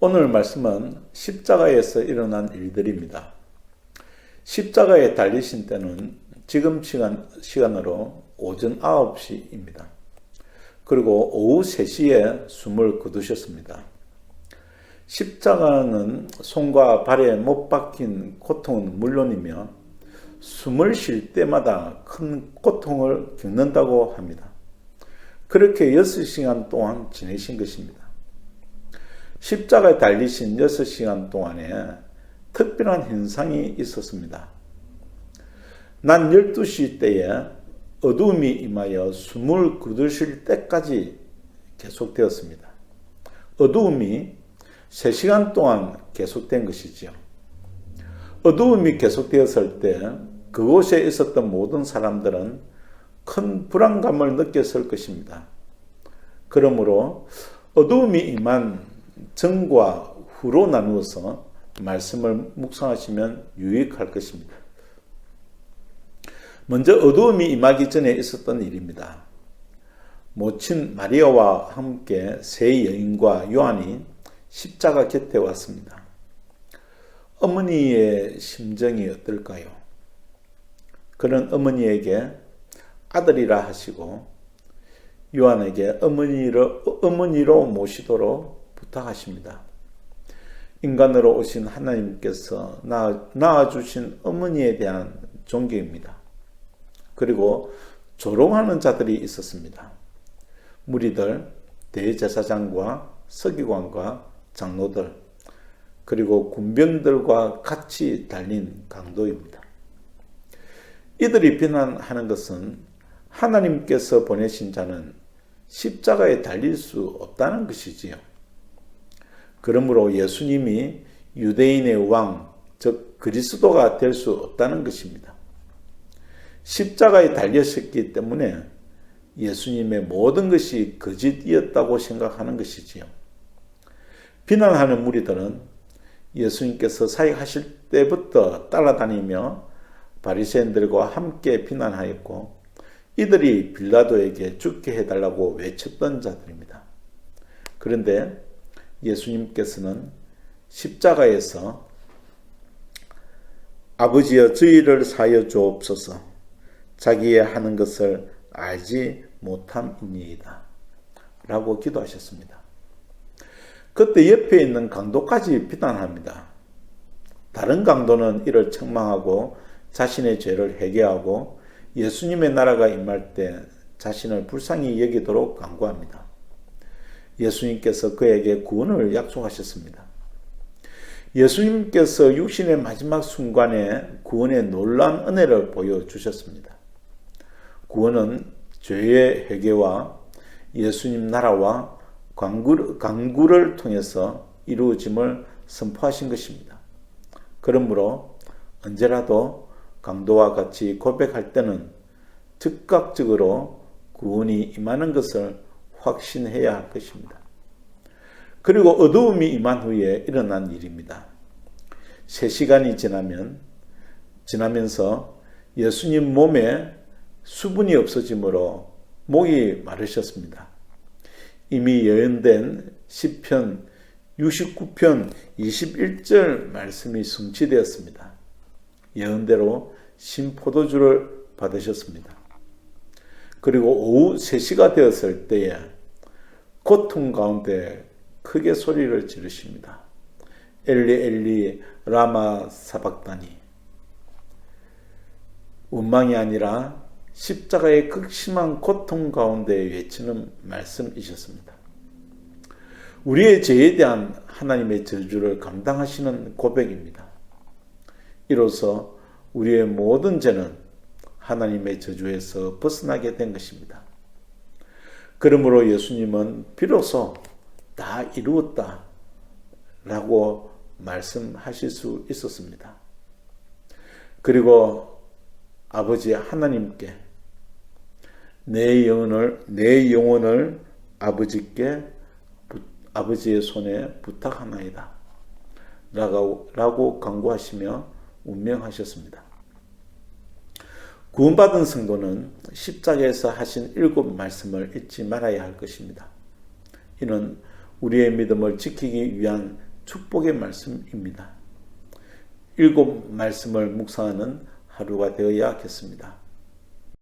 오늘 말씀은 십자가에서 일어난 일들입니다. 십자가에 달리신 때는 지금 시간으로 오전 9시입니다. 그리고 오후 3시에 숨을 거두셨습니다. 십자가는 손과 발에 못 박힌 고통은 물론이며 숨을 쉴 때마다 큰 고통을 겪는다고 합니다. 그렇게 6시간 동안 지내신 것입니다. 십자가에 달리신 6시간 동안에 특별한 현상이 있었습니다. 낮 12시 때에 어두움이 임하여 숨을 거두실 때까지 계속되었습니다. 어두움이 3시간 동안 계속된 것이지요. 어두움이 계속되었을 때 그곳에 있었던 모든 사람들은 큰 불안감을 느꼈을 것입니다. 그러므로 어두움이 임한 전과 후로 나누어서 말씀을 묵상하시면 유익할 것입니다. 먼저 어두움이 임하기 전에 있었던 일입니다. 모친 마리아와 함께 세 여인과 요한이 십자가 곁에 왔습니다. 어머니의 심정이 어떨까요? 그는 어머니에게 아들이라 하시고 요한에게 어머니로 모시도록 부탁하십니다. 인간으로 오신 하나님께서 낳아주신 어머니에 대한 존경입니다. 그리고 조롱하는 자들이 있었습니다. 무리들, 대제사장과 서기관과 장로들, 그리고 군병들과 같이 달린 강도입니다. 이들이 비난하는 것은 하나님께서 보내신 자는 십자가에 달릴 수 없다는 것이지요. 그러므로 예수님이 유대인의 왕, 즉 그리스도가 될 수 없다는 것입니다. 십자가에 달렸었기 때문에 예수님의 모든 것이 거짓이었다고 생각하는 것이지요. 비난하는 무리들은 예수님께서 사역하실 때부터 따라다니며 바리새인들과 함께 비난하였고 이들이 빌라도에게 죽게 해달라고 외쳤던 자들입니다. 그런데 예수님께서는 십자가에서 아버지여 저희를 사하여 주옵소서 자기의 하는 것을 알지 못함이니이다 라고 기도하셨습니다. 그때 옆에 있는 강도까지 비난합니다. 다른 강도는 이를 책망하고 자신의 죄를 회개하고 예수님의 나라가 임할 때 자신을 불쌍히 여기도록 간구합니다. 예수님께서 그에게 구원을 약속하셨습니다. 예수님께서 육신의 마지막 순간에 구원의 놀라운 은혜를 보여주셨습니다. 구원은 죄의 회개와 예수님 나라와 강구를 통해서 이루어짐을 선포하신 것입니다. 그러므로 언제라도 강도와 같이 고백할 때는 즉각적으로 구원이 임하는 것을 확신해야 할 것입니다. 그리고 어두움이 임한 후에 일어난 일입니다. 3시간이 지나면서 예수님 몸에 수분이 없어지므로 목이 마르셨습니다. 이미 예언된 시편 69편 21절 말씀이 성취되었습니다. 예언대로 신포도주를 받으셨습니다. 그리고 오후 3시가 되었을 때에 고통 가운데 크게 소리를 지르십니다. 엘리 엘리 라마 사박다니. 원망이 아니라 십자가의 극심한 고통 가운데 외치는 말씀이셨습니다. 우리의 죄에 대한 하나님의 저주를 감당하시는 고백입니다. 이로써 우리의 모든 죄는 하나님의 저주에서 벗어나게 된 것입니다. 그러므로 예수님은 비로소 다 이루었다 라고 말씀하실 수 있었습니다. 그리고 아버지 하나님께 내 영혼을 아버지의 손에 부탁하나이다 라고 간구하시며 운명하셨습니다. 구원받은 성도는 십자가에서 하신 7 말씀을 잊지 말아야 할 것입니다. 이는 우리의 믿음을 지키기 위한 축복의 말씀입니다. 7 말씀을 묵상하는 하루가 되어야겠습니다.